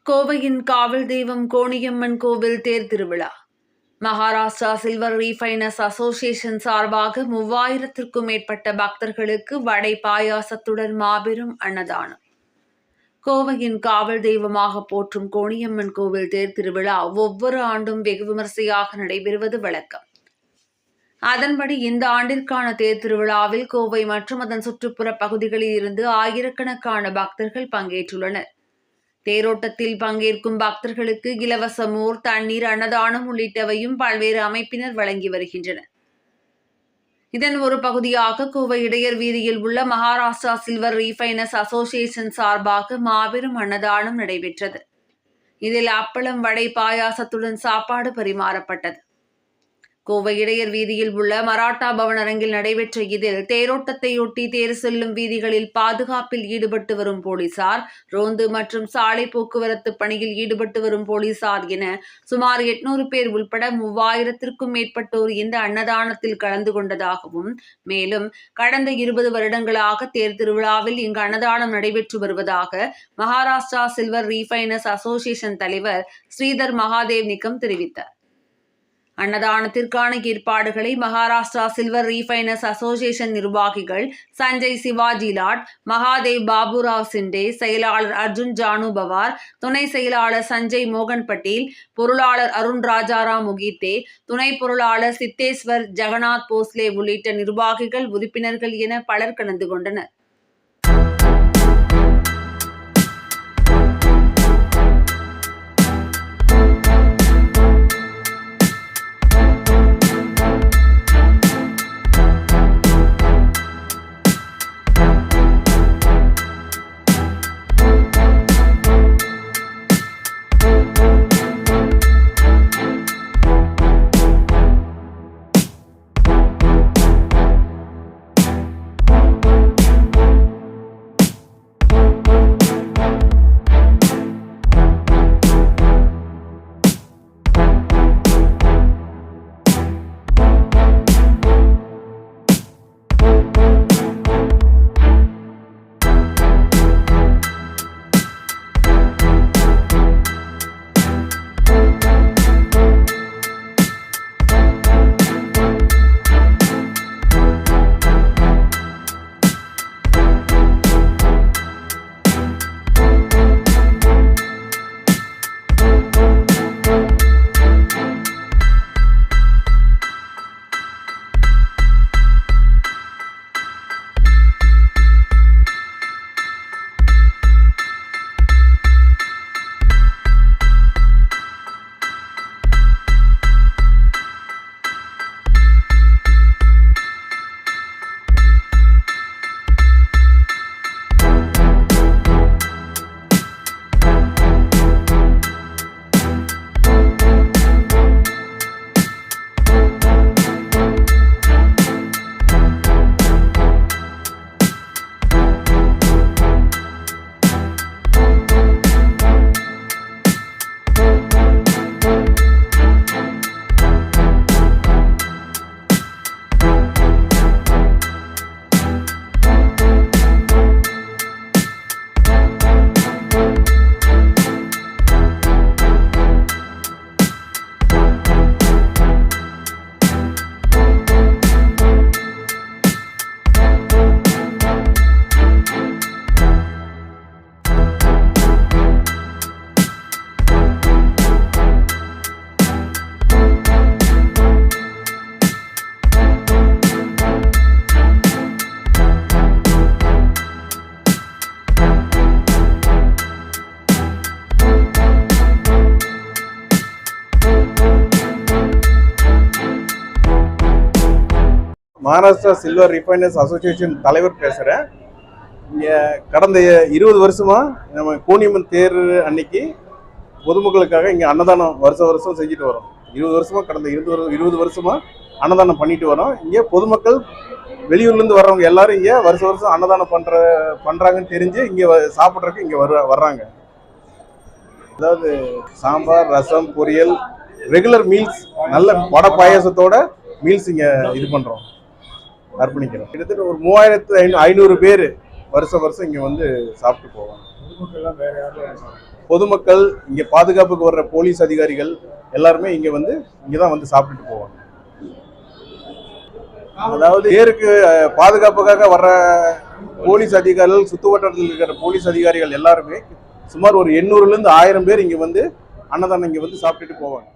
கோவையின் காவல் தெய்வம் கோணியம்மன் கோவில் தேர் திருவிழா. மகாராஷ்டிரா சில்வர் ரீஃபைனர்ஸ் அசோசியேஷன் சார்பாக 3000க்கும் மேற்பட்ட பக்தர்களுக்கு வடை பாயாசத்துடன் மாபெரும் அன்னதானம். கோவையின் காவல் தெய்வமாக போற்றும் கோணியம்மன் கோவில் தேர் திருவிழா ஒவ்வொரு ஆண்டும் வெகு விமர்சையாக நடைபெறுவது வழக்கம். அதன்படி இந்த ஆண்டிற்கான தேர் திருவிழாவில் கோவை மற்றும் அதன் சுற்றுப்புற பகுதிகளில் இருந்து ஆயிரக்கணக்கான பக்தர்கள் பங்கேற்றுள்ளனர். தேரோட்டத்தில் பங்கேற்கும் பக்தர்களுக்கு இலவச மோர், தண்ணீர், அன்னதானம் உள்ளிட்டவையும் பல்வேறு அமைப்பினர் வழங்கி வருகின்றனர். இதன் ஒரு பகுதியாக கோவை இடையர் வீதியில் உள்ள மகாராஷ்டிரா சில்வர் ரீஃபைனர்ஸ் அசோசியேஷன் சார்பாக மாபெரும் அன்னதானம் நடைபெற்றது. இதில் அப்பளம், வடை, பாயாசத்துடன் சாப்பாடு பரிமாறப்பட்டது. கோவை இடையர் வீதியில் உள்ள மராட்டா பவன் அரங்கில் நடைபெற்ற இதில் தேரோட்டத்தையொட்டி தேர் செல்லும் வீதிகளில் பாதுகாப்பில் ஈடுபட்டு வரும் போலீசார், ரோந்து மற்றும் சாலை போக்குவரத்து பணியில் ஈடுபட்டு வரும் போலீசார் என சுமார் 800 பேர் உள்பட 3000க்கும் மேற்பட்டோர் இந்த அன்னதானத்தில் கலந்து கொண்டதாகவும், மேலும் கடந்த 20 வருடங்களாக தேர் திருவிழாவில் இங்கு அன்னதானம் நடைபெற்று வருவதாக மகாராஷ்டிரா சில்வர் ரீஃபைனர்ஸ் அசோசியேஷன் தலைவர் ஸ்ரீதர் மகாதேவ் நிக்கம் தெரிவித்தார். அன்னதானத்திற்கான ஏற்பாடுகளை மகாராஷ்டிரா சில்வர் ரீஃபைனர்ஸ் அசோசியேஷன் நிர்வாகிகள் சஞ்சய் சிவாஜி லாட், மகாதேவ் பாபுராவ் சிண்டே, செயலாளர் அர்ஜுன் ஜானு பவார், துணை செயலாளர் சஞ்சய் மோகன் பட்டேல், பொருளாளர் அருண் ராஜாராம் முகீத்தே, துணை பொருளாளர் சித்தேஸ்வர் ஜெகநாத் போஸ்லே உள்ளிட்ட நிர்வாகிகள், உறுப்பினர்கள் என பலர் கலந்து கொண்டனர். மகாராஷ்டிரா சில்வர் ரீஃபைனர்ஸ் அசோசியேஷன் தலைவர் பேசுகிறேன். இங்கே கடந்த 20 வருஷமாக நம்ம கோணியம்மன் தேர் அன்னைக்கு பொதுமக்களுக்காக இங்கே அன்னதானம் வருஷம் செஞ்சுட்டு வரோம். 20 வருஷமாக கடந்த 20 வருஷமாக அன்னதானம் பண்ணிட்டு வரோம். இங்கே பொதுமக்கள் வெளியூர்லேருந்து வர்றவங்க எல்லாரும் இங்கே வருஷம் அன்னதானம் பண்ணுறாங்கன்னு தெரிஞ்சு இங்கே சாப்பிட்றதுக்கு இங்கே வர்றாங்க. அதாவது சாம்பார், ரசம், பொரியல், ரெகுலர் மீல்ஸ், நல்ல வடை பாயாசத்தோட மீல்ஸ் இங்கே இது பண்ணுறோம், அர்ப்பணிக்கிறோம். கிட்டத்தட்ட ஒரு 3500 பேர் வருஷம் இங்கே வந்து சாப்பிட்டு போவாங்க. பொதுமக்கள், இங்கே பாதுகாப்புக்கு வர்ற போலீஸ் அதிகாரிகள் எல்லாருமே இங்கே தான் வந்து சாப்பிட்டுட்டு போவாங்க. அதாவது தேருக்கு பாதுகாப்புக்காக வர்ற போலீஸ் அதிகாரிகள், சுத்து வட்டாரத்தில் இருக்கிற போலீஸ் அதிகாரிகள் எல்லாருமே சுமார் ஒரு 800லேருந்து 1000 பேர் இங்கே வந்து அன்னதானம் இங்கே வந்து சாப்பிட்டுட்டு போவாங்க.